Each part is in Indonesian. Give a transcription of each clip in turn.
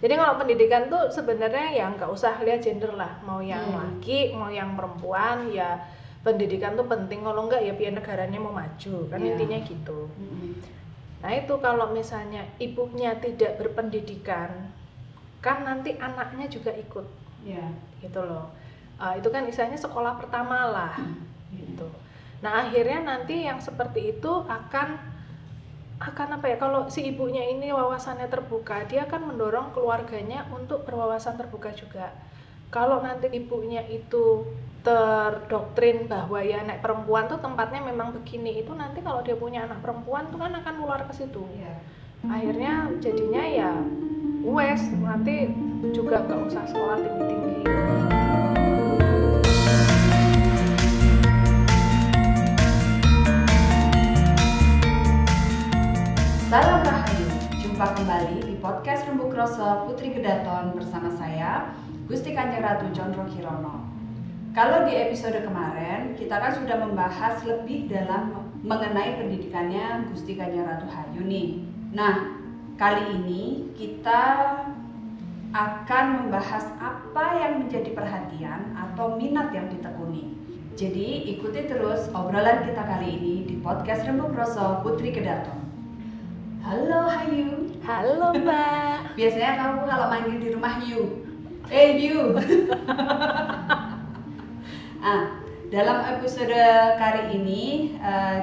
Jadi kalau pendidikan tuh sebenarnya ya nggak usah lihat gender lah, mau yang laki, mau yang perempuan, ya pendidikan tuh penting. Kalau enggak ya biar negaranya mau maju, kan intinya gitu. Nah itu kalau misalnya ibunya tidak berpendidikan, kan nanti anaknya juga ikut, gitu loh. Itu kan istilahnya sekolah pertama lah, gitu. Nah akhirnya nanti yang seperti itu akan apa ya, kalau si ibunya ini wawasannya terbuka, dia akan mendorong keluarganya untuk berwawasan terbuka juga. Kalau nanti ibunya itu terdoktrin bahwa ya anak perempuan tuh tempatnya memang begini, itu nanti kalau dia punya anak perempuan tuh kan akan nular ke situ. Akhirnya jadinya ya wes nanti juga nggak usah sekolah tinggi-tinggi. Salam Rahayu, jumpa kembali di podcast Rembuk Rasa Putri Kedaton bersama saya, Gusti Kanjeng Ratu Condro Kirono. Kalau di episode kemarin, kita kan sudah membahas lebih dalam mengenai pendidikannya Gusti Kanjeng Ratu Hayu nih. Nah, kali ini kita akan membahas apa yang menjadi perhatian atau minat yang ditekuni. Jadi, ikuti terus obrolan kita kali ini di podcast Rembuk Rasa Putri Kedaton. Halo Hayu. Halo Mbak. Biasanya kamu kalau manggil di rumah Yu. Yu. Dalam episode kali ini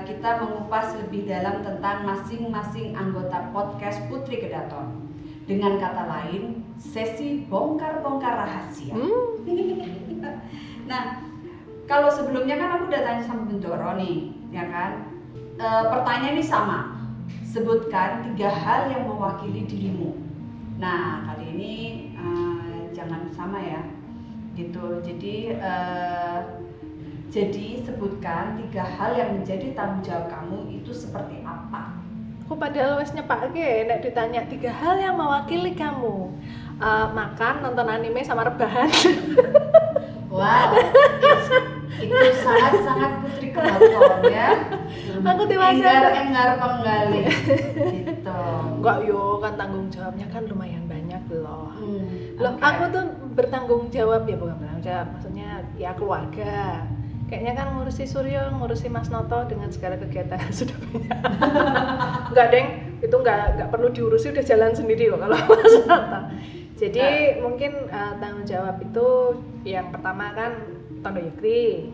kita mengupas lebih dalam tentang masing-masing anggota podcast Putri Kedaton. Dengan kata lain, sesi bongkar-bongkar rahasia. Nah, kalau sebelumnya kan aku udah tanya sama Bendoro nih, ya kan? Pertanyaan ini sama. Sebutkan 3 hal yang mewakili dirimu. Nah, kali ini jangan sama ya, gitu. Jadi sebutkan 3 hal yang menjadi tanggung jawab kamu itu seperti apa? Aku padahal wes nyepake, nek ditanya 3 hal yang mewakili kamu. Makan, nonton anime, sama rebahan. Wow, itu sangat-sangat Putri Kedaton ya. Aku dewasa. Enggar penggali gitu. Enggak yo, kan tanggung jawabnya kan lumayan banyak loh. Loh, Okay. aku tuh bertanggung jawab ya, bukan bertanggung jawab, maksudnya ya keluarga. Kayaknya kan ngurusi Suryo, ngurusi Mas Noto dengan segala kegiatan yang sudah banyak. Enggak deng, itu enggak perlu diurusi, udah jalan sendiri kok kalau Mas Noto. Jadi mungkin tanggung jawab itu yang pertama kan Tondo Yekti,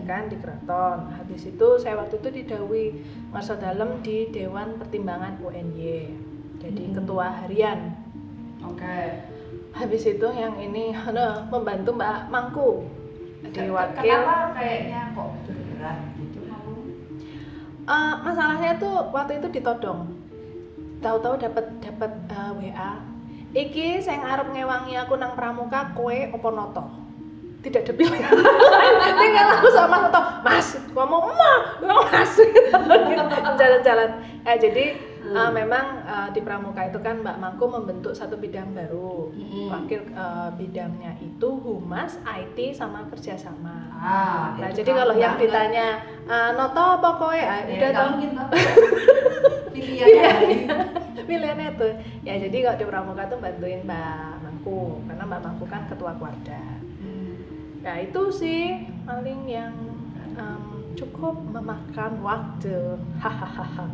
kan di Keraton. Habis itu saya waktu itu didhawuhi ngarsa dalem di Dewan Pertimbangan UNY. Jadi ketua harian. Oke. Habis itu yang ini membantu Mbak Mangku di wakil. Kenapa kayaknya kok berat gitu kamu? Masalahnya tuh waktu itu ditodong. Tahu-tahu dapat WA. Iki saya ngarep ngewangi aku nang pramuka, kowe opo noto? Tidak ada pilihan. Tinggal aku sama Noto, Mas, kamu Mas, jalan-jalan. Jadi memang di pramuka itu kan Mbak Mangku membentuk satu bidang baru. Wakil bidangnya itu humas, IT, sama kerjasama. Nah jadi kalau yang ditanya Noto apa kowe? Udah tahu gitu. Pilihannya tuh. Ya jadi kalau di pramuka tuh bantuin Mbak Mangku, karena Mbak Mangku kan ketua keluarga. Ya itu sih paling yang cukup memakan waktu. Hahaha.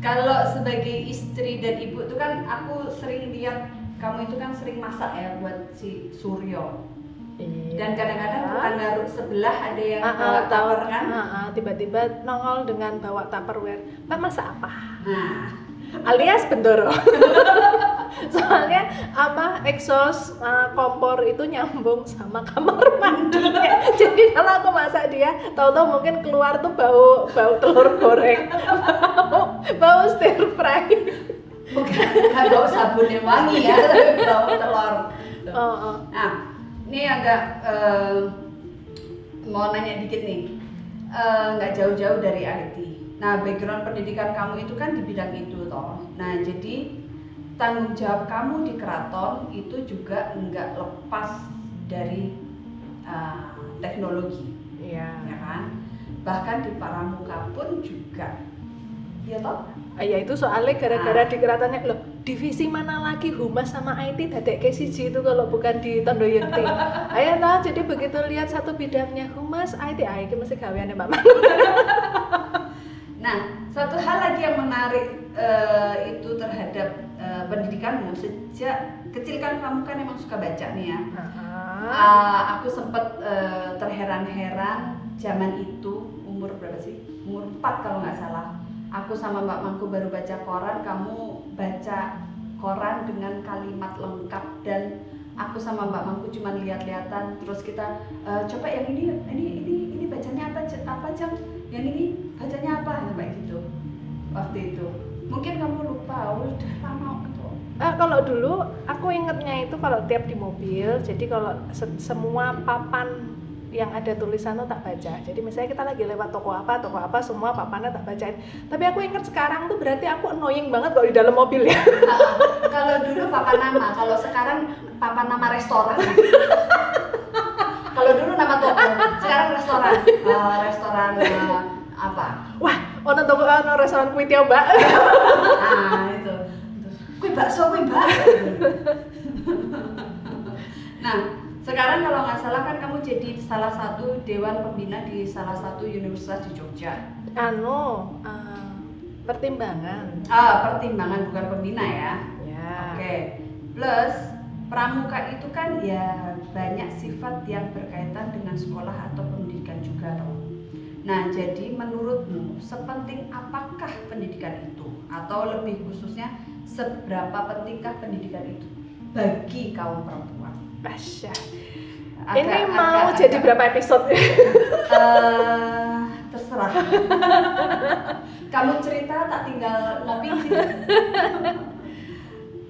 Kalau sebagai istri dan ibu tuh kan aku sering lihat kamu itu kan sering masak ya buat si Suryo. Iya. Dan kadang-kadang tetangga sebelah ada yang bawa tupper kan? Tiba-tiba nongol dengan bawa tupperware. Mbak masak apa? Nah, alias Bendoro. Soalnya exhaust kompor itu nyambung sama kamar mandinya. Jadi kalau aku masak dia, tahu-tahu mungkin keluar tuh bau telur goreng, bau stir fry. bukan bau sabun yang wangi ya, tapi bau telur. Nah, ini agak mau nanya dikit nih, nggak jauh-jauh dari IT. Nah, background pendidikan kamu itu kan di bidang itu toh. Nah, jadi tanggung jawab kamu di keraton itu juga nggak lepas dari teknologi, ya kan? Bahkan di pramuka pun juga, ya toh? Ya itu soalnya gara-gara di keratonnya loh, divisi mana lagi humas sama IT dadek siji itu kalau bukan di Tondo Yekti. Ayo tahu, jadi begitu lihat satu bidangnya humas IT, iki mesti gaweane Mbak Man. Nah, satu hal lagi yang menarik itu terhadap pendidikanmu, sejak kecil kan kamu kan emang suka baca nih ya. Aku sempat terheran-heran zaman itu, umur berapa sih? Umur 4 kalau nggak salah. Aku sama Mbak Mangku baru baca koran, kamu baca koran dengan kalimat lengkap, dan aku sama Mbak Mangku cuma lihat-lihatan, terus kita coba yang ini bacanya apa Jam? Yang ini bacanya apa? Kayak gitu. Waktu itu. Mungkin kamu lupa, udah lama itu. Kalau dulu aku ingetnya itu kalau tiap di mobil, jadi kalau semua papan yang ada tulisan tuh tak baca. Jadi misalnya kita lagi lewat toko apa, semua papannya tak bacain. Tapi aku ingat sekarang tuh berarti aku annoying banget kalau di dalam mobil ya. Kalau dulu papan nama, kalau sekarang papan nama restoran. Kalau dulu nama toko, sekarang restoran. Restoran apa? Wah, ono toko restoran kue tiaw Mbak. Itu. Kue bakso, kue Mbak. Nah, sekarang kalau nggak salah kan kamu jadi salah satu dewan pembina di salah satu universitas di Jogja. Pertimbangan. Pertimbangan bukan pembina ya. Ya. Oke. Plus pramuka itu kan ya banyak sifat yang berkaitan dengan sekolah atau pendidikan juga toh. Nah, jadi menurutmu sepenting apakah pendidikan itu, atau lebih khususnya seberapa pentingkah pendidikan itu bagi kaum perempuan? Asya. Ini mau jadi berapa episode? Terserah. Kamu cerita, tak tinggal ngopi.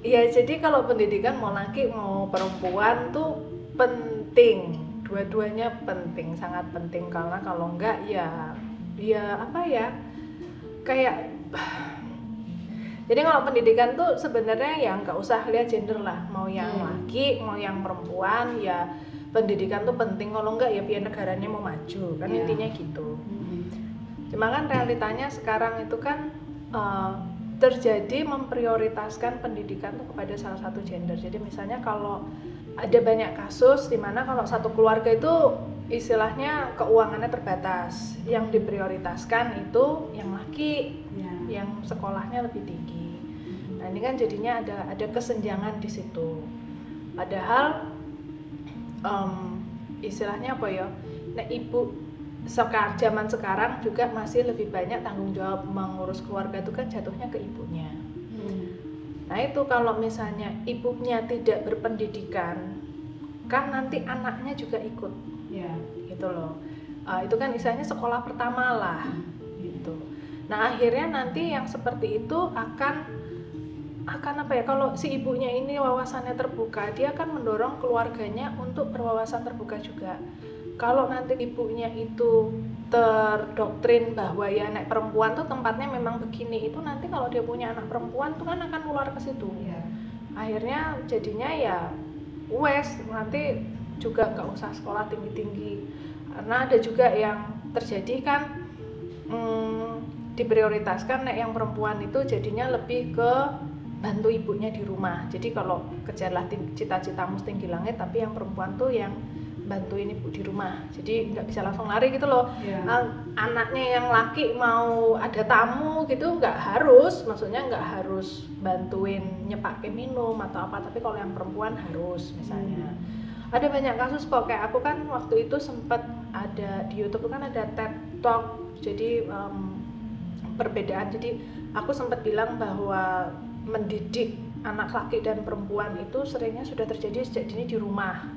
Iya, jadi kalau pendidikan mau laki mau perempuan tuh penting. Dua-duanya penting, sangat penting, karena kalau enggak ya apa ya? Kayak jadi kalau pendidikan tuh sebenarnya ya nggak usah lihat gender lah, mau yang laki mau yang perempuan, ya pendidikan tuh penting, kalau enggak ya biar negaranya mau maju kan, intinya gitu. Cuma kan realitanya sekarang itu kan terjadi memprioritaskan pendidikan tuh kepada salah satu gender. Jadi misalnya kalau ada banyak kasus di mana kalau satu keluarga itu istilahnya keuangannya terbatas, yang diprioritaskan itu yang laki, yang sekolahnya lebih tinggi. Nah ini kan jadinya ada kesenjangan di situ. Padahal istilahnya apa ya? Nah ibu zaman sekarang juga masih lebih banyak tanggung jawab mengurus keluarga itu kan jatuhnya ke ibunya. Nah itu kalau misalnya ibunya tidak berpendidikan, kan nanti anaknya juga ikut, gitu loh. Itu kan istilahnya sekolah pertama lah, gitu. Nah akhirnya nanti yang seperti itu akan apa ya? Kalau si ibunya ini wawasannya terbuka, dia akan mendorong keluarganya untuk berwawasan terbuka juga. Kalau nanti ibunya itu terdoktrin bahwa ya anak perempuan tuh tempatnya memang begini, itu nanti kalau dia punya anak perempuan tuh kan akan nular ke situ. Akhirnya jadinya ya nanti juga nggak usah sekolah tinggi-tinggi, karena ada juga yang terjadi kan diprioritaskan yang perempuan itu jadinya lebih ke bantu ibunya di rumah. Jadi kalau kejarlah cita-citamu setinggi langit, tapi yang perempuan tuh yang bantuin ibu di rumah, jadi nggak bisa langsung lari gitu loh. Anaknya yang laki mau ada tamu gitu nggak harus, maksudnya nggak harus bantuin nyepakin minum atau apa, tapi kalau yang perempuan harus. Misalnya ada banyak kasus kok, kayak aku kan waktu itu sempat ada di YouTube kan ada TED Talk, jadi perbedaan. Jadi aku sempat bilang bahwa mendidik anak laki dan perempuan itu seringnya sudah terjadi sejak dini di rumah.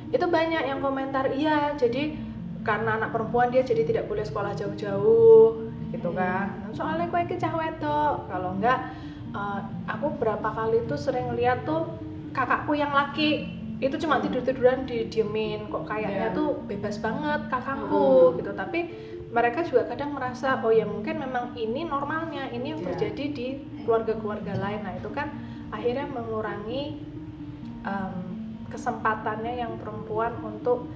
Itu banyak yang komentar, iya jadi karena anak perempuan dia jadi tidak boleh sekolah jauh-jauh gitu kan, soalnya kue cah wedok. Kalau enggak, aku berapa kali tuh sering lihat tuh kakakku yang laki itu cuma tidur-tiduran didiemin, kok kayaknya tuh bebas banget kakakku gitu. Tapi mereka juga kadang merasa oh ya mungkin memang ini normalnya, ini yang terjadi di keluarga-keluarga lain. Nah itu kan akhirnya mengurangi kesempatannya yang perempuan untuk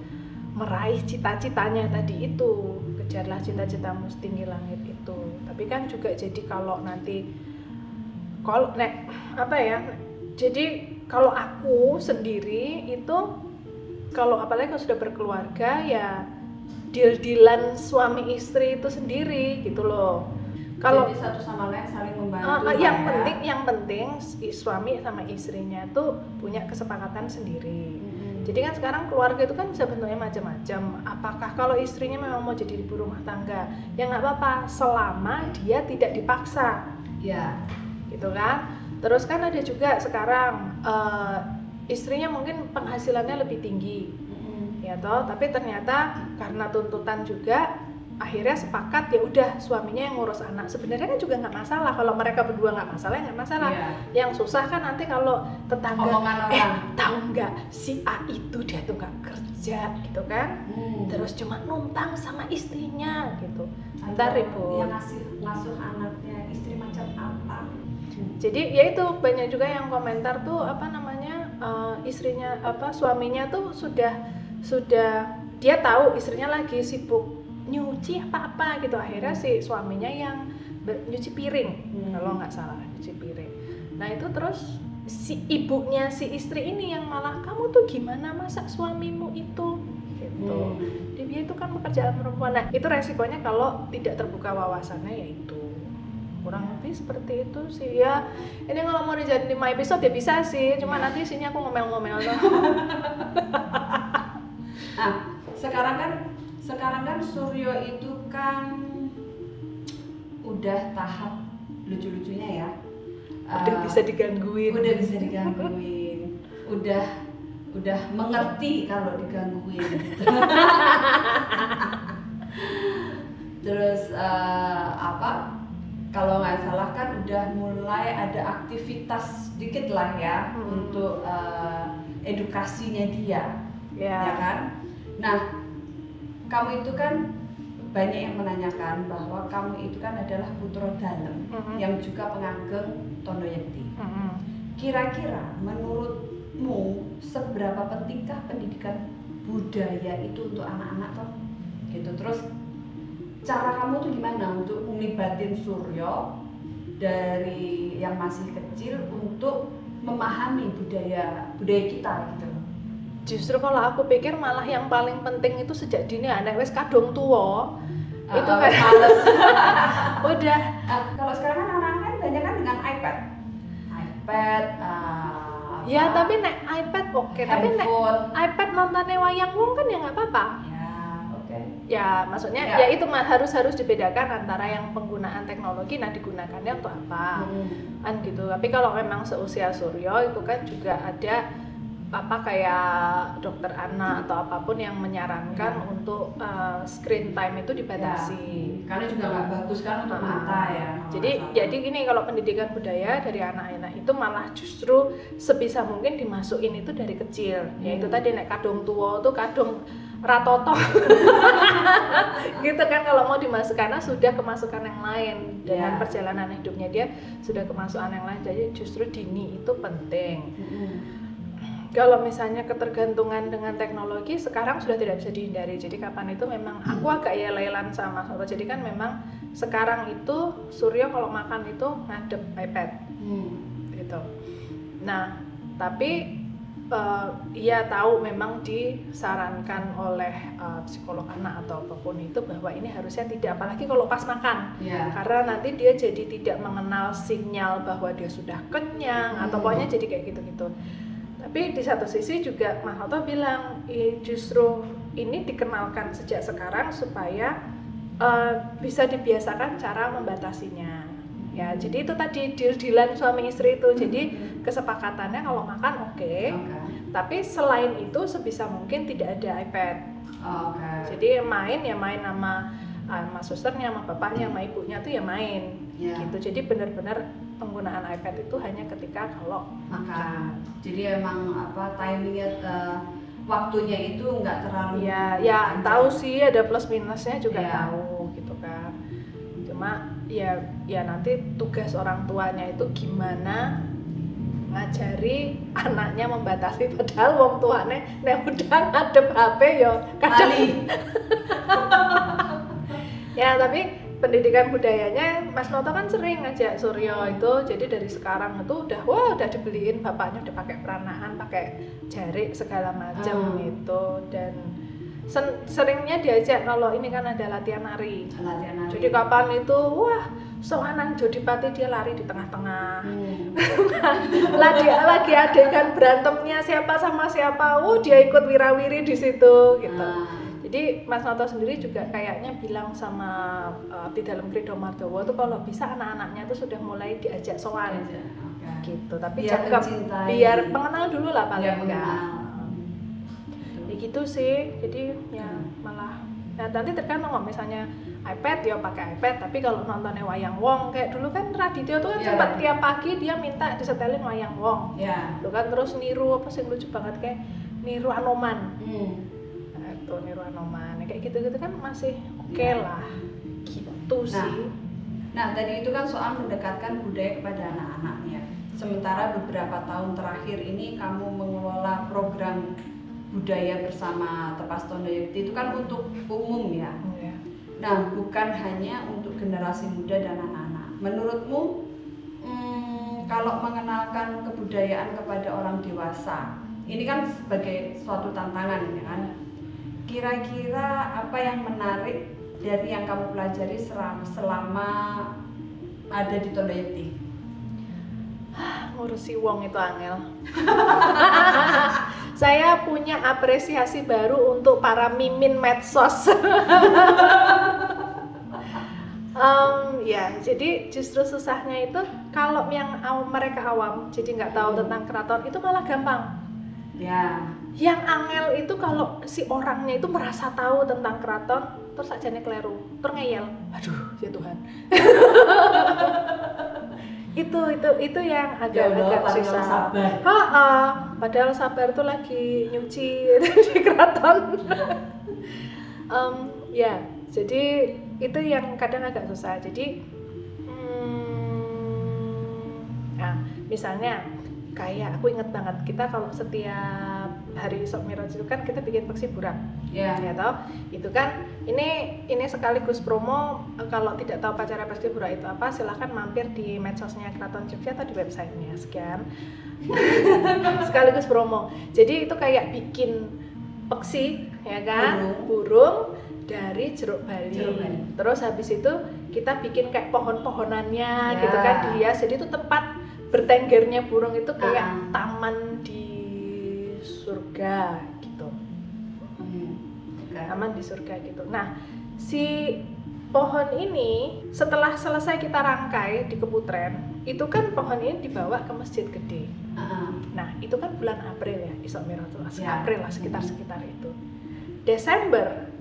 meraih cita-citanya tadi itu. Kejarlah cita-citamu setinggi langit itu. Tapi kan juga jadi kalau nanti Kalau apa ya? Jadi kalau aku sendiri itu, kalau apalagi kalau sudah berkeluarga ya deal-dealan suami istri itu sendiri gitu loh. Kalau jadi satu sama lain saling membantu. yang penting suami sama istrinya tuh punya kesepakatan sendiri. Jadi kan sekarang keluarga itu kan bisa bentuknya macam-macam. Apakah kalau istrinya memang mau jadi ibu rumah tangga, ya nggak apa-apa selama dia tidak dipaksa. Ya. Gitu kan. Terus kan ada juga sekarang istrinya mungkin penghasilannya lebih tinggi, ya toh. Tapi ternyata karena tuntutan juga, akhirnya sepakat ya udah suaminya yang ngurus anak. Sebenarnya kan juga nggak masalah kalau mereka berdua nggak masalah, nggak masalah. Yang susah kan nanti kalau tetangga, tahu nggak si A itu dia tuh nggak kerja gitu kan, terus cuma numpang sama istrinya gitu. Ntar ribut. Yang ngasuh anaknya istri macam apa? Jadi ya itu banyak juga yang komentar tuh apa namanya istrinya suaminya tuh sudah dia tahu istrinya lagi sibuk nyuci apa gitu, akhirnya si suaminya yang nyuci piring kalau nggak salah, nyuci piring. Nah itu terus si ibunya si istri ini yang malah, kamu tuh gimana masak suamimu itu gitu. Dia itu kan pekerjaan perempuan. Nah itu resikonya kalau tidak terbuka wawasannya, yaitu kurang lebih seperti itu sih ya. Ini kalau mau dijadiin 5 episode ya bisa sih, cuma nanti isinya aku ngomel-ngomel tuh. Nah, sekarang kan Suryo itu kan udah tahap lucu-lucunya ya. Udah bisa digangguin. Udah mengerti kalau digangguin. Terus kalau nggak salah kan udah mulai ada aktivitas dikit lah ya untuk edukasinya dia, ya kan? Nah, kamu itu kan banyak yang menanyakan bahwa kamu itu kan adalah putra dalem yang juga pengageng Tondo Yekti. Kira-kira menurutmu seberapa pentingkah pendidikan budaya itu untuk anak-anak toh? Gitu. Terus cara kamu tuh gimana untuk melibatin Suryo dari yang masih kecil untuk memahami budaya kita gitu? Justru kalau aku pikir malah yang paling penting itu sejak dini, anak wes kadung tua itu kan males. Udah. Kalau sekarang kan anak-anak kan banyak kan dengan iPad ya tapi nek iPad oke, tapi nek iPad nontonnya wayang wong kan ya nggak apa-apa. Ya maksudnya ya itu harus dibedakan antara yang penggunaan teknologi, nah digunakannya untuk apa kan gitu. Tapi kalau memang seusia Suryo itu kan juga ada kayak dokter anak atau apapun yang menyarankan untuk screen time itu dibatasi. Karena juga nggak bagus kan untuk mata ya. Jadi gini, kalau pendidikan budaya dari anak-anak itu malah justru sebisa mungkin dimasukin itu dari kecil. Yaitu tadi nek kadung tua tuh kadung ratoto gitu kan, kalau mau dimasuk karena sudah kemasukan yang lain dengan perjalanan hidupnya dia sudah kemasukan yang lain. Jadi justru dini itu penting. Kalau misalnya ketergantungan dengan teknologi sekarang sudah tidak bisa dihindari. Jadi kapan itu memang aku agak ya lelan sama Suryo. Jadi kan memang sekarang itu Suryo kalau makan itu ngadep iPad gitu. Nah tapi ia tahu memang disarankan oleh psikolog anak atau apapun itu bahwa ini harusnya tidak, apalagi kalau pas makan, karena nanti dia jadi tidak mengenal sinyal bahwa dia sudah kenyang atau pokoknya jadi kayak gitu-gitu. Tapi di satu sisi juga Mas Otto bilang justru ini dikenalkan sejak sekarang supaya bisa dibiasakan cara membatasinya. Ya, jadi itu tadi deal-dealan suami istri itu. Jadi kesepakatannya kalau makan oke. Tapi selain itu sebisa mungkin tidak ada iPad. Jadi main sama susternya, sama bapaknya, sama ibunya tuh ya main. Gitu. Jadi benar-benar penggunaan iPad itu hanya ketika kalau makan. Jadi emang timingnya waktunya itu nggak terlalu. Ya tahu sih ada plus minusnya juga tahu gitu kan. Cuma ya nanti tugas orang tuanya itu gimana ngajari anaknya membatasi, padahal wong tuane nek udah ngadep HP yo kadang. Ya tapi pendidikan budayanya Mas Noto kan sering ngajak Suryo itu, jadi dari sekarang itu udah dibeliin, bapaknya udah pakai peranaan, pakai jarik segala macam itu, dan seringnya diajak kalau ini kan ada latihan nari. Jadi kapan itu wah soanan Jodipati dia lari di tengah-tengah. lagi adegan berantemnya siapa sama siapa, dia ikut wirawiri di situ gitu. Jadi Mas Noto sendiri juga kayaknya bilang sama di dalam Kredo Mardowo tuh kalau bisa anak-anaknya tuh sudah mulai diajak sowan gitu, tapi biar pengenal dulu lah paling enggak. Ya gitu sih, jadi ya malah nanti tergantung kok, misalnya iPad ya pakai iPad, tapi kalau nontonnya wayang wong kayak dulu kan Radityo tuh kan sempat tiap pagi dia minta disetelin wayang wong. Tuh kan terus niru apa sih lucu banget kayak niru Anoman. Niru Anoman kayak gitu-gitu kan masih oke lah gitu sih. Nah tadi itu kan soal mendekatkan budaya kepada anak-anak ya. Sementara beberapa tahun terakhir ini kamu mengelola program budaya bersama Tepas Tondo Yekti itu kan untuk umum ya. Nah bukan hanya untuk generasi muda dan anak-anak. Menurutmu kalau mengenalkan kebudayaan kepada orang dewasa ini kan sebagai suatu tantangan ya kan? Kira-kira apa yang menarik dari yang kamu pelajari selama ada di Tondo Yekti? Ngurusi wong itu angel. Saya punya apresiasi baru untuk para mimin medsos. Ya, jadi justru susahnya itu kalau yang mereka awam, jadi nggak tahu tentang keraton itu malah gampang. Ya. Yang angel itu kalau si orangnya itu merasa tahu tentang keraton terus ajane kleru, terus ngeyel. Aduh, ya Tuhan. itu yang agak susah. Padahal sabar tuh lagi nyuci di keraton. Ya, jadi itu yang kadang agak susah. Jadi nah, misalnya kayak aku inget banget kita kalau setiap hari Sok Miraj itu kan kita bikin peksi burak, ya toh? Itu kan ini sekaligus promo. Kalau tidak tahu acara peksi burak itu apa, silahkan mampir di medsosnya Keraton Jogja atau di websitenya. Sekian. Sekaligus promo. Jadi itu kayak bikin peksi, ya kan? Burung dari jeruk Bali. Terus habis itu kita bikin kayak pohon-pohonannya, gitu kan dihias. Jadi itu tempat bertenggernya burung itu kayak taman di surga gitu. Taman di surga gitu. Nah, si pohon ini setelah selesai kita rangkai di Keputren, itu kan pohon ini dibawa ke Masjid Gede. Nah, itu kan bulan April ya, Isok Merah tuh, April lah sekitar itu. Desember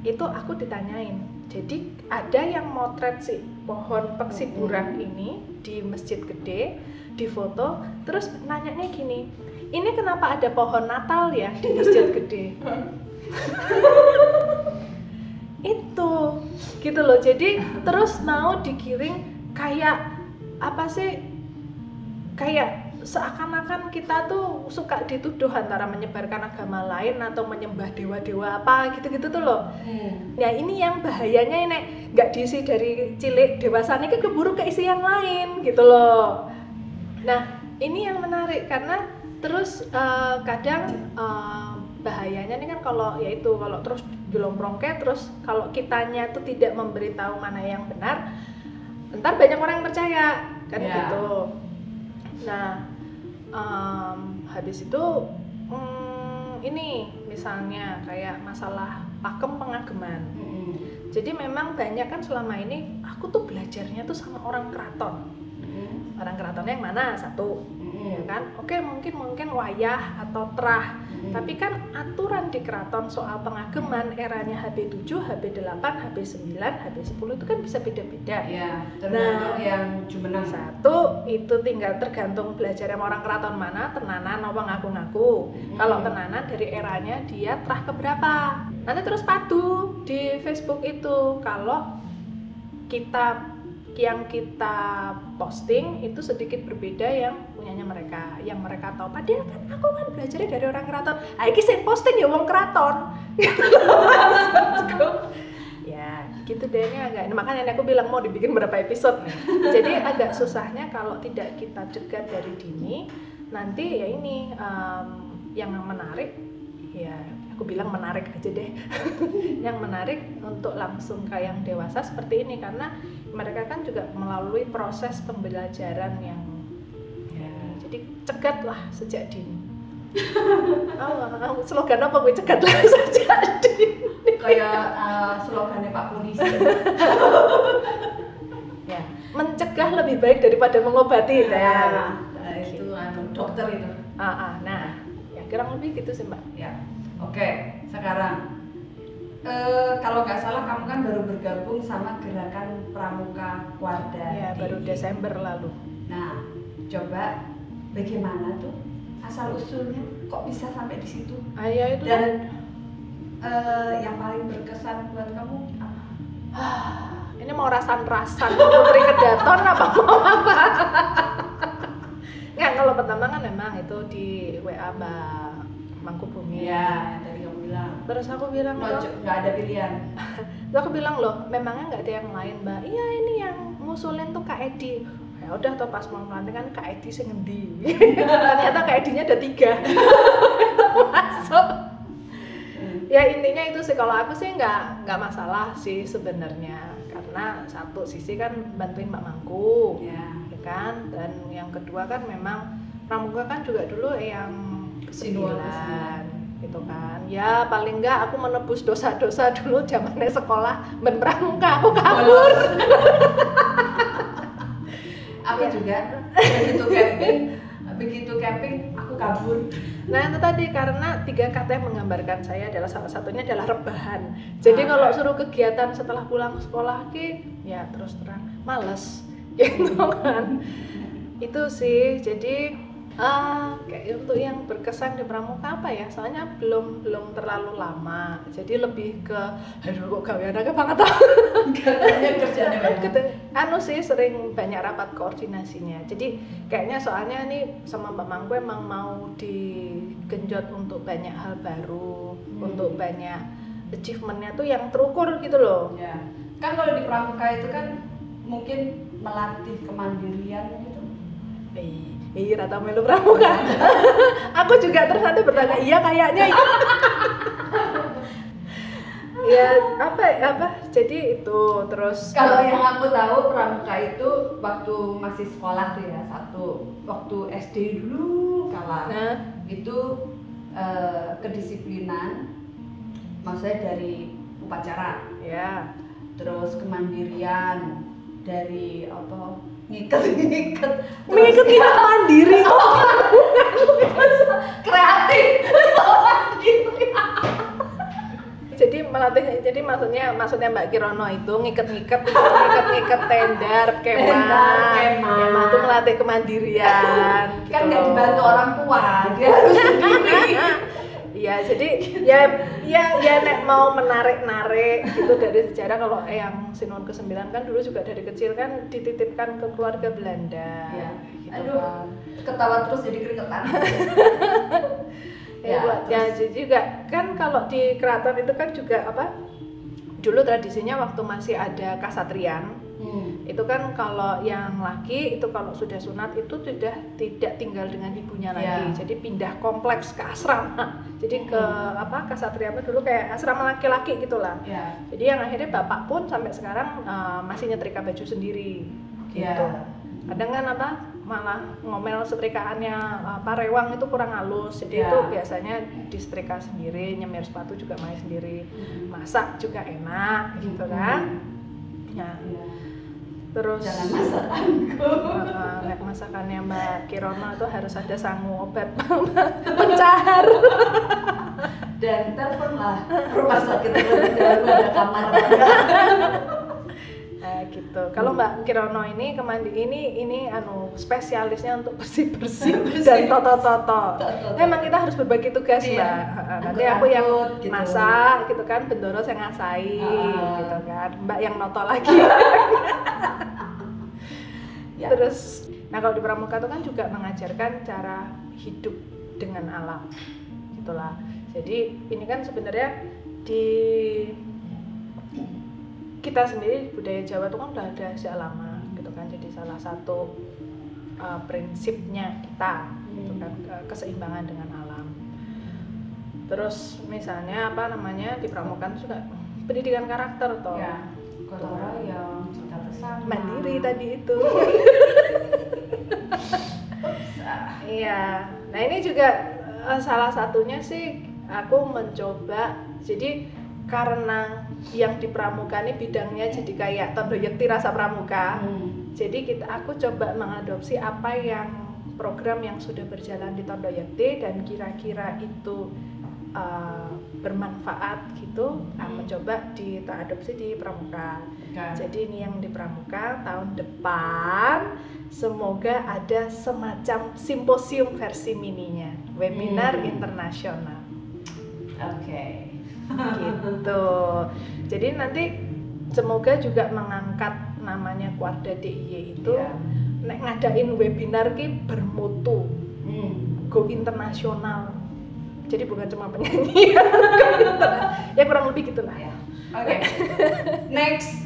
itu aku ditanyain, jadi ada yang motret si pohon peksi burak ini di Masjid Gede, di foto, terus nanyanya gini, ini kenapa ada pohon Natal ya di Masjid Gede? Itu gitu loh. Jadi terus mau digiring kayak apa sih, kayak seakan-akan kita tuh suka dituduh antara menyebarkan agama lain atau menyembah dewa-dewa apa gitu-gitu tuh loh. Nah ini yang bahayanya ini nggak diisi dari cilik dewasa ini keburu keisi yang lain gitu loh. Nah ini yang menarik karena terus kadang bahayanya ini kan kalau yaitu kalau terus jelomprongke, terus kalau kitanya tuh tidak memberitahu mana yang benar, ntar banyak orang yang percaya kan gitu. Nah habis itu ini misalnya kayak masalah pakem pengageman. Jadi memang banyak kan selama ini aku tuh belajarnya tuh sama orang keraton. Orang keratonnya yang mana? Satu, ya kan? Oke, mungkin wayah atau terah. Tapi kan aturan di keraton soal pengageman eranya HB7, HB8, HB9, HB10 itu kan bisa beda-beda. Ya, tergantung yang jumeneng. Satu, itu tinggal tergantung belajar sama orang keraton mana, tenanan apa ngaku-ngaku. Kalau tenanan dari eranya dia terah keberapa. Nanti terus padu di Facebook itu kalau yang kita posting itu sedikit berbeda yang punyanya mereka, yang mereka tahu. Padahal kan aku kan belajarnya dari orang keraton. Iki sing posting ya wong keraton. Ya gitu deh, ini agak, makanya aku bilang mau dibikin berapa episode. Jadi agak susahnya kalau tidak kita cegat dari dini, nanti ya ini yang menarik, ya aku bilang menarik aja deh. Yang menarik untuk langsung ke yang dewasa seperti ini, karena mereka kan juga melalui proses pembelajaran yang jadi cegatlah sejak dini. Slogan apa gue, cegatlah sejak dini? Kayak slogannya Pak Polisi. Ya, mencegah lebih baik daripada mengobati. Itu dokter itu. Nah, ya kurang lebih gitu sih Mbak. Ya, oke. Sekarang kalau nggak salah kamu kan baru bergabung sama gerakan Pramuka Warda. Ya, baru Desember lalu. Nah, coba bagaimana tuh asal usulnya kok bisa sampai di situ? Ya itu. Dan yang paling berkesan buat kamu apa? Ini mau rasan-rasan Putri Kedaton apa mau apa? Nggak, kalau pertama kan memang itu di WA Mbak Mangkubumi. Ya, tadi kamu bilang. Terus aku bilang nggak ada pilihan. Terus aku bilang loh, memangnya nggak ada yang lain Mbak? Iya, ini yang ngusulin tuh Kak Edi. Ya udah, atau pas mau melantik kan Kak Edi sih ngendi. Ternyata Kak Edinya ada 3. Masuk. Ya intinya itu sih, kalau aku sih nggak masalah sih sebenarnya, karena satu sisi kan bantuin Mbak Mangku, ya kan, dan yang kedua kan memang Pramuka kan juga dulu yang ke-9 gitu kan, ya paling nggak aku menebus dosa-dosa dulu zamannya sekolah Pramuka, aku kabur. Aku juga begitu camping aku kabur. Nah itu tadi, karena 3 kata yang menggambarkan saya adalah salah satunya adalah rebahan. Jadi kalau suruh kegiatan setelah pulang sekolah ya terus terang males gitu kan. Itu sih, jadi kayak untuk yang berkesan di Pramuka apa ya, soalnya belum terlalu lama, jadi lebih ke aduh kok gaweannya banget katanya kerjanya banyak. Sih sering banyak rapat koordinasinya, jadi kayaknya soalnya nih sama Mbak Mangku emang mau digenjot untuk banyak hal baru, untuk banyak achievementnya tuh yang terukur gitu loh ya. Kan kalau di Pramuka itu kan mungkin melatih kemandirian gitu. Iya, rata melu Pramuka. Aku juga terus nanti bertanya, iya kayaknya. Ya apa? Jadi itu terus. Kalau yang aku tahu Pramuka itu waktu masih sekolah tuh ya, waktu SD dulu itu kedisiplinan, maksudnya dari upacara. Ya. Terus kemandirian dari apa? Ngiket mandiri. Kreatif. Jadi maksudnya Mbak Kirono itu ngiket tenda, kemah itu melatih kemandirian. Kan nggak dibantu orang tua, dia harus sendiri. Iya, jadi ya nek mau menarik gitu dari sejarah, kalau yang Sinuhun ke-9 kan dulu juga dari kecil kan dititipkan ke keluarga Belanda. Ya. Gitu. Aduh, kan. Ketawa terus jadi keringetan. Jadi juga kan kalau di keraton itu kan juga dulu tradisinya waktu masih ada kasatrian. Itu kan kalau yang laki itu kalau sudah sunat itu sudah tidak tinggal dengan ibunya lagi, jadi pindah kompleks ke asrama. Jadi ke kasatrian itu dulu kayak asrama laki-laki gitulah. Jadi yang akhirnya bapak pun sampai sekarang masih nyetrika baju sendiri gitu. Kadang kan malah ngomel setrikaannya rewang itu kurang halus, jadi itu biasanya disetrika sendiri, nyemir sepatu juga main sendiri, masak juga enak gitu kan. Terus jangan masakanku. Masakannya Mbak Kirono itu harus ada sangu obat pencahar. Dan teleponlah rumah sakit terlebih dahulu, ada kamar. Gitu. Kalau Mbak Kirono ini ini spesialisnya untuk bersih dan toto. Memang kita harus berbagi tugas, Mbak. Nanti aku yang gitu. Masak gitu kan, Bendoro saya ngasai gitu kan. Mbak yang noto lagi. Terus kalau di Pramuka itu kan juga mengajarkan cara hidup dengan alam. Gitulah. Jadi ini kan sebenarnya kita sendiri budaya Jawa itu kan udah ada sejak lama gitu kan, jadi salah satu prinsipnya kita gitu kan, keseimbangan dengan alam. Terus misalnya di pramuka itu juga pendidikan karakter toh. Ya, gotong royong, cinta bersama. Mandiri tadi itu. Iya. Nah ini juga salah satunya sih aku mencoba. Jadi karena yang di pramuka ini bidangnya jadi kayak tondo yekti rasa pramuka. Jadi aku coba mengadopsi apa yang program yang sudah berjalan di Tondo Yekti dan kira-kira itu bermanfaat gitu, mencoba diadopsi di pramuka. Jadi ini yang di pramuka tahun depan semoga ada semacam simposium versi mininya, webinar internasional. Oke. Gitu. Jadi nanti semoga juga mengangkat namanya Kuarda DIY itu nek ngadain webinar ki bermutu, go internasional. Jadi bukan cuma penyanyi, ya kurang lebih gitulah ya. Oke. Next.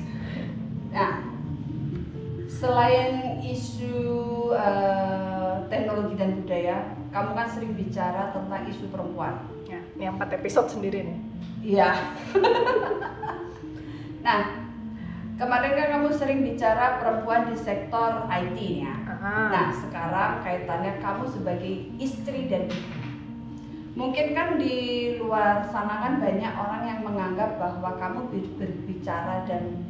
Nah, selain isu teknologi dan budaya, kamu kan sering bicara tentang isu perempuan. Ya, ini 4 episode sendiri nih. Iya. Nah, kemarin kan kamu sering bicara perempuan di sektor IT ya. Nah, sekarang kaitannya kamu sebagai istri dan ibu. Mungkin kan di luar sana kan banyak orang yang menganggap bahwa kamu berbicara dan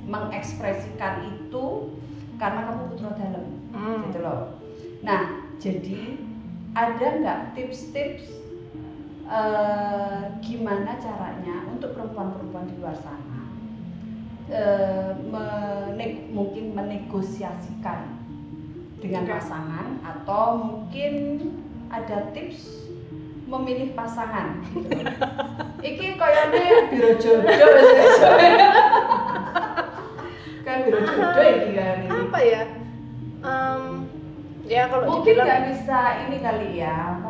mengekspresikan itu karena kamu putra dalam, gitu loh. Nah, jadi ada nggak tips-tips gimana caranya untuk perempuan-perempuan di luar sana mungkin menegosiasikan dengan pasangan, atau mungkin ada tips memilih pasangan gitu. Iki koyone biro jodoh kan, biro jodoh iki kan ini. Apa ya? Ya kalau mungkin dibilang nggak bisa ini kali ya.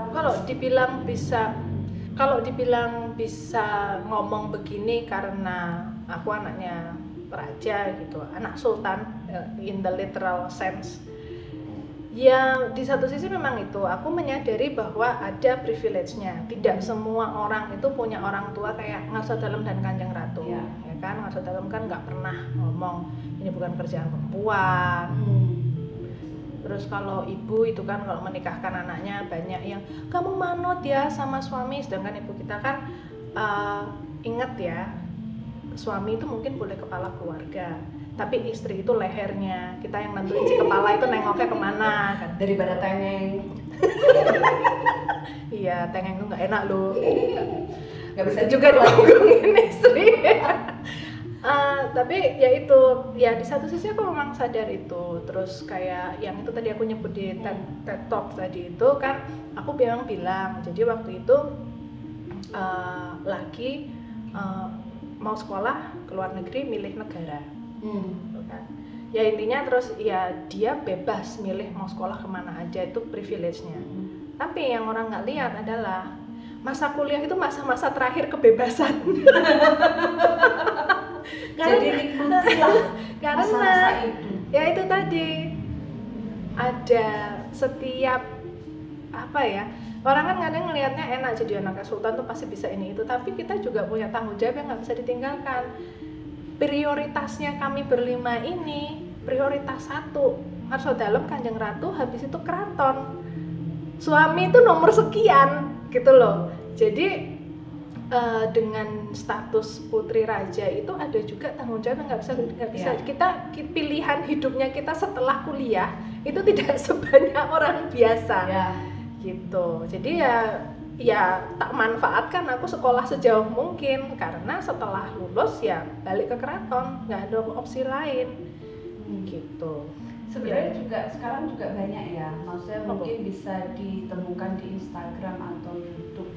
Kalau dibilang bisa ngomong begini karena aku anaknya raja gitu, anak sultan in the literal sense. Ya di satu sisi memang itu, aku menyadari bahwa ada privilege-nya. Tidak semua orang itu punya orang tua kayak Ngarso Dalem dan Kanjeng Ratu, ya kan? Ngarso Dalem kan nggak pernah ngomong ini bukan kerjaan perempuan. Terus kalau ibu itu kan kalau menikahkan anaknya banyak yang kamu manut ya sama suami, sedangkan ibu kita kan ingat ya, suami itu mungkin boleh kepala keluarga, tapi istri itu lehernya, kita yang nentuin si kepala itu nengoknya kemana kan. Daripada tengeng. Iya, tengeng itu nggak enak loh. Nggak bisa juga dipunggungin istri. Tapi ya itu, ya di satu sisi aku memang sadar itu. Terus kayak yang itu tadi aku nyebut di TED Talk tadi itu kan, aku bilang jadi waktu itu lagi mau sekolah ke luar negeri milih negara. Kan. Ya intinya terus ya dia bebas milih mau sekolah kemana aja, itu privilege-nya. Tapi yang orang nggak lihat adalah masa kuliah itu masa-masa terakhir kebebasan. Jadi nikmatilah masa-masa itu. Ya itu tadi ada setiap apa ya, orang kan kadang ngelihatnya enak jadi anak sultan tuh pasti bisa ini itu, tapi kita juga punya tanggung jawab yang nggak bisa ditinggalkan. Prioritasnya kami berlima ini, prioritas 1 Ngarso Dalem, Kanjeng Ratu, habis itu keraton, suami itu nomor sekian gitu loh. Jadi dengan status putri raja itu ada juga tanggung jawab yang nggak bisa kita, pilihan hidupnya kita setelah kuliah itu tidak sebanyak orang biasa gitu. Jadi ya tak manfaatkan aku sekolah sejauh mungkin, karena setelah lulus ya balik ke keraton, nggak ada opsi lain gitu. Sebenarnya juga sekarang juga banyak ya, maksudnya mungkin bisa ditemukan di Instagram atau YouTube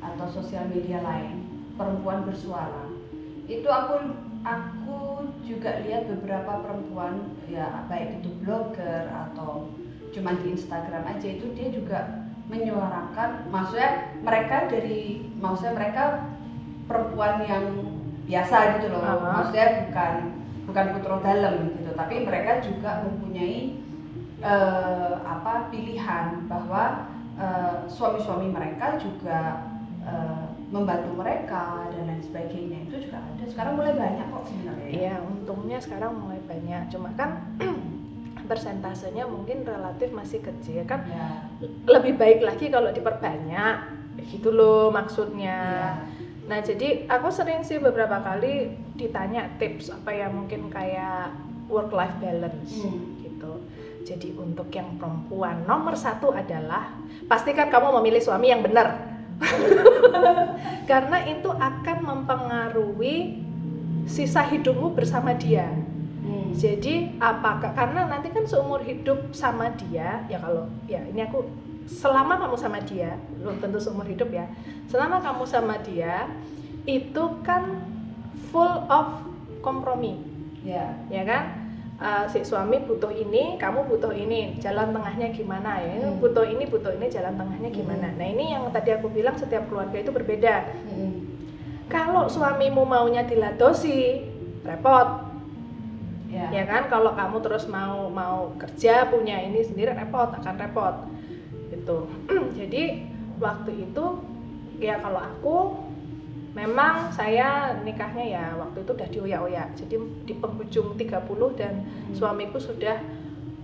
atau sosial media lain, perempuan bersuara. Itu aku juga lihat beberapa perempuan ya, baik itu blogger atau cuma di Instagram aja, itu dia juga menyuarakan, maksudnya mereka perempuan yang biasa gitu loh. Maksudnya bukan putra dalem gitu, tapi mereka juga mempunyai pilihan bahwa suami-suami mereka juga membantu mereka dan lain sebagainya. Itu juga ada. Sekarang mulai banyak kok sebenarnya. Iya, untungnya sekarang mulai banyak. Cuma kan persentasenya mungkin relatif masih kecil kan. Ya. Lebih baik lagi kalau diperbanyak, gitu loh maksudnya. Ya. Nah, jadi aku sering sih beberapa kali ditanya tips apa ya, mungkin kayak work life balance gitu. Jadi untuk yang perempuan nomor 1 adalah pastikan kamu memilih suami yang benar. Karena itu akan mempengaruhi sisa hidupmu bersama dia. Jadi apakah, karena nanti kan seumur hidup sama dia, ya kalau ya ini aku selama kamu sama dia, belum tentu seumur hidup ya. Selama kamu sama dia itu kan full of kompromi. Ya kan? Si suami butuh ini, kamu butuh ini, jalan tengahnya gimana ya? Butuh ini, jalan tengahnya gimana? Nah, ini yang tadi aku bilang setiap keluarga itu berbeda. Kalau suamimu maunya diladosi, repot. Ya kan, kalau kamu terus mau kerja punya ini sendiri akan repot gitu. Jadi waktu itu ya kalau aku memang saya nikahnya ya waktu itu udah dioyak-oyak. Jadi di penghujung 30 dan suamiku sudah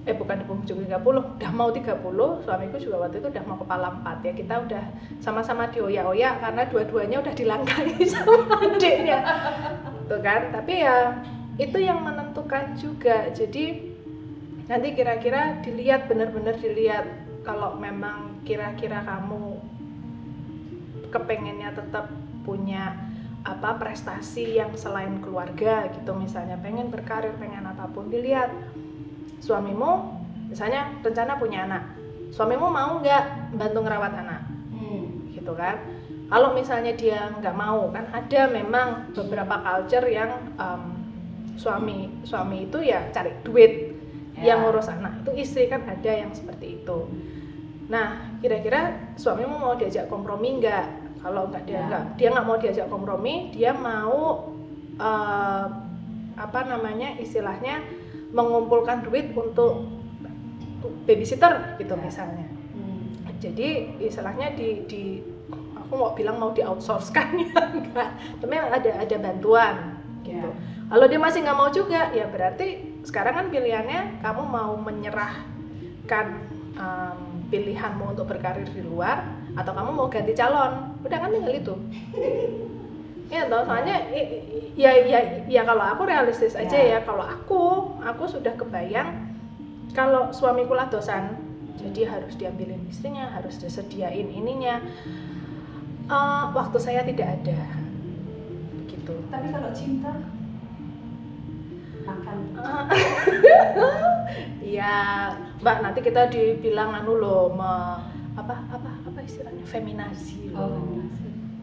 bukan di penghujung 30, udah mau 30, suamiku juga waktu itu udah mau kepala 4 ya. Kita udah sama-sama dioyak-oyak karena dua-duanya udah dilangkahi sama adiknya. Tuh kan, tapi ya itu yang menentukan juga. Jadi nanti kira-kira dilihat, benar-benar dilihat kalau memang kira-kira kamu kepengennya tetap punya prestasi yang selain keluarga gitu, misalnya pengen berkarir, pengen apapun, dilihat suamimu misalnya rencana punya anak, suamimu mau nggak bantu ngerawat anak gitu kan. Kalau misalnya dia nggak mau, kan ada memang beberapa culture yang suami itu ya cari duit, yang ngurus anak itu istri, kan ada yang seperti itu. Nah, kira-kira suamimu mau diajak kompromi nggak? Kalau nggak, dia nggak mau diajak kompromi, dia mau istilahnya mengumpulkan duit untuk babysitter gitu misalnya. Jadi istilahnya aku mau bilang mau di outsource kan ya enggak, tapi ada bantuan gitu. Kalau dia masih nggak mau juga, ya berarti sekarang kan pilihannya kamu mau menyerahkan pilihanmu untuk berkarir di luar atau kamu mau ganti calon. Udah kan tinggal itu. Ya toh, soalnya ya kalau aku realistis aja ya, kalau aku sudah kebayang kalau suamiku ladosan, jadi harus diambilin istrinya, harus disediain ininya. Waktu saya tidak ada. Begitu. Tapi kalau cinta makan. Ya, Mbak, nanti kita dibilang apa istilahnya, feminasi.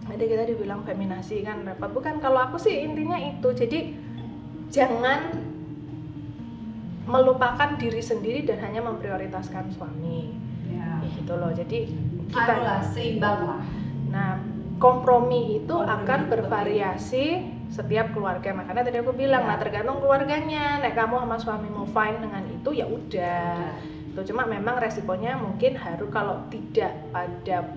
Nanti kita dibilang feminasi kan repot. Bukan, kalau aku sih intinya itu. Jadi jangan melupakan diri sendiri dan hanya memprioritaskan suami. Ya gitu loh. Jadi kita seimbang lah. Nah, kompromi itu akan bervariasi setiap keluarga. Makanya tadi aku bilang, nah tergantung keluarganya. Nek kamu sama suamimu fine dengan itu, ya udah. Itu cuma memang resikonya mungkin harus, kalau tidak pada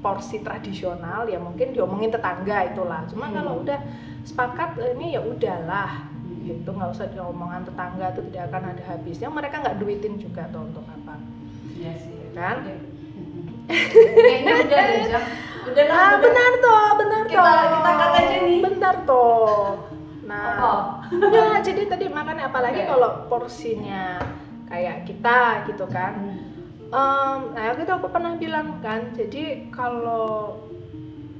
porsi tradisional ya mungkin diomongin tetangga itulah. Cuma kalau udah sepakat ini ya udahlah. Gitu, nggak usah diomongan tetangga, itu tidak akan ada habisnya. Mereka nggak duitin juga tuh untuk apa. Iya sih. Kan? Kayaknya udah deh, Jam. Udah. Benar toh. Kita cut aja nih. Bentar toh. Nah, ya jadi tadi makanya apalagi kalau porsinya kayak kita gitu kan. Nah itu aku pernah bilang kan, jadi kalau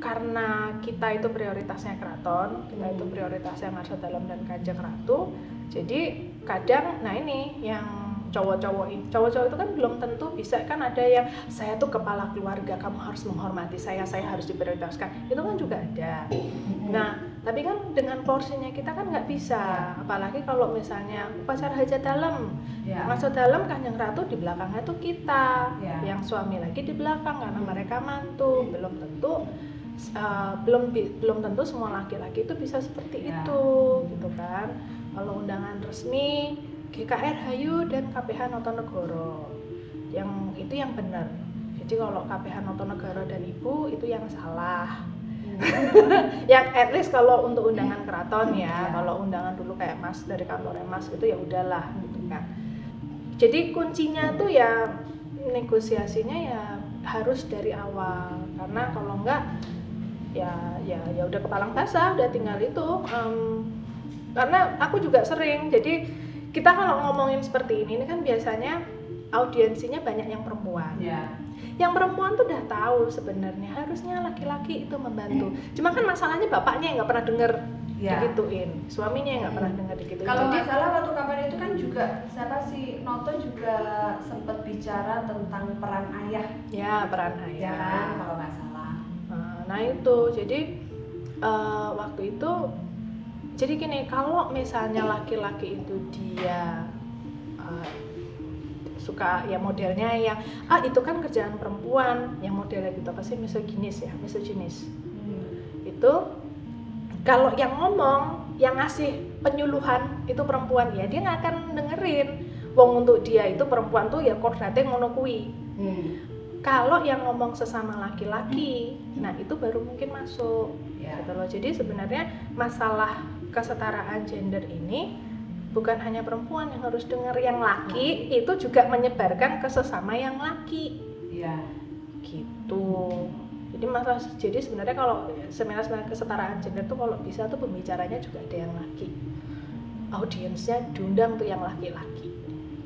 karena kita itu prioritasnya keraton, kita itu prioritasnya Ngarsa Dalem dan Kanjeng Ratu. Jadi kadang, nah ini yang cowok-cowok itu kan belum tentu bisa, kan ada yang saya tuh kepala keluarga, kamu harus menghormati saya harus diprioritaskan, itu kan juga ada. Nah tapi kan dengan porsinya kita kan nggak bisa, apalagi kalau misalnya upacara hajat dalem, Ngarsa Dalem Kanjeng Ratu di belakangnya tuh kita, yang suami lagi di belakang karena mereka mantu, belum tentu belum tentu semua laki-laki itu bisa seperti itu gitu kan. Kalau undangan resmi GKR Hayu dan KPH Notonegoro yang itu yang benar. Jadi kalau KPH Notonegoro dan Ibu itu yang salah. Yang at least kalau untuk undangan keraton ya, kalau undangan dulu kayak Mas dari kantornya Mas itu ya udahlah gitu kan. Jadi kuncinya tuh ya negosiasinya ya harus dari awal, karena kalau enggak ya udah kepalang basah, udah tinggal itu. Karena aku juga sering, jadi kita kalau ngomongin seperti ini kan biasanya audiensinya banyak yang perempuan. Yang perempuan tuh udah tahu sebenarnya harusnya laki-laki itu membantu. Cuma kan masalahnya bapaknya yang nggak pernah denger digituin, suaminya yang nggak pernah denger digituin. Kalau nggak salah waktu kapan itu kan juga siapa sih Noto juga sempat bicara tentang peran ayah. Ya, peran ayah. Ya, kalau nggak salah. Nah itu, jadi waktu itu, jadi gini, kalau misalnya laki-laki itu dia suka ya modelnya yang itu kan kerjaan perempuan, yang modelnya gitu apa sih, misoginis. Itu kalau yang ngomong, yang ngasih penyuluhan itu perempuan, ya dia nggak akan dengerin. Wong untuk dia itu perempuan tuh ya kodratnya ngono kuwi. Kalau yang ngomong sesama laki-laki, nah itu baru mungkin masuk. Gitu loh. Jadi sebenarnya masalah kesetaraan gender ini bukan hanya perempuan yang harus dengar, yang laki itu juga menyebarkan ke sesama yang laki. Gitu. Jadi sebenarnya kalau seminar kesetaraan gender tuh kalau bisa tuh pembicaranya juga ada yang laki. Audiensnya diundang tuh yang laki-laki.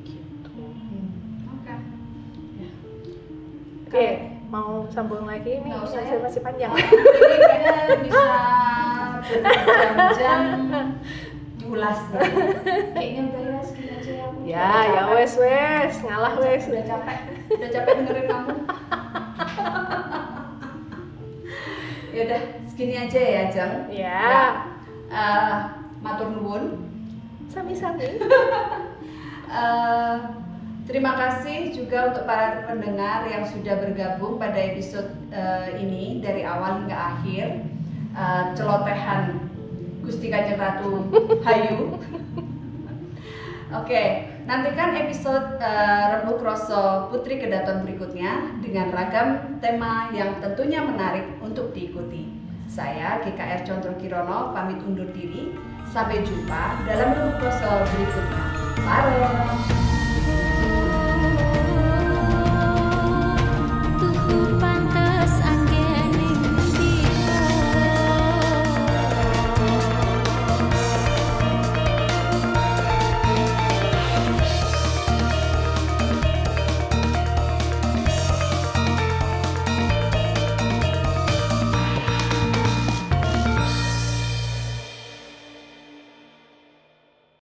Gitu. Oke, mau sambung lagi nih, masih panjang. Ini kayaknya bisa berjam-jam diulas nih. Kayaknya udah ya segini aja ya. Ya wes ngalah wes. Udah capek dengerin kamu. Ya udah segini aja ya Jeng. Ya. Matur nuwun. Sami-sami. Terima kasih juga untuk para pendengar yang sudah bergabung pada episode ini dari awal hingga akhir. Celotehan Gusti Kanjeng Ratu Hayu. Oke, nantikan episode Rembug Roso Putri Kedaton berikutnya dengan ragam tema yang tentunya menarik untuk diikuti. Saya GKR Condro Kirono pamit undur diri. Sampai jumpa dalam Rembug Roso berikutnya. Bareng.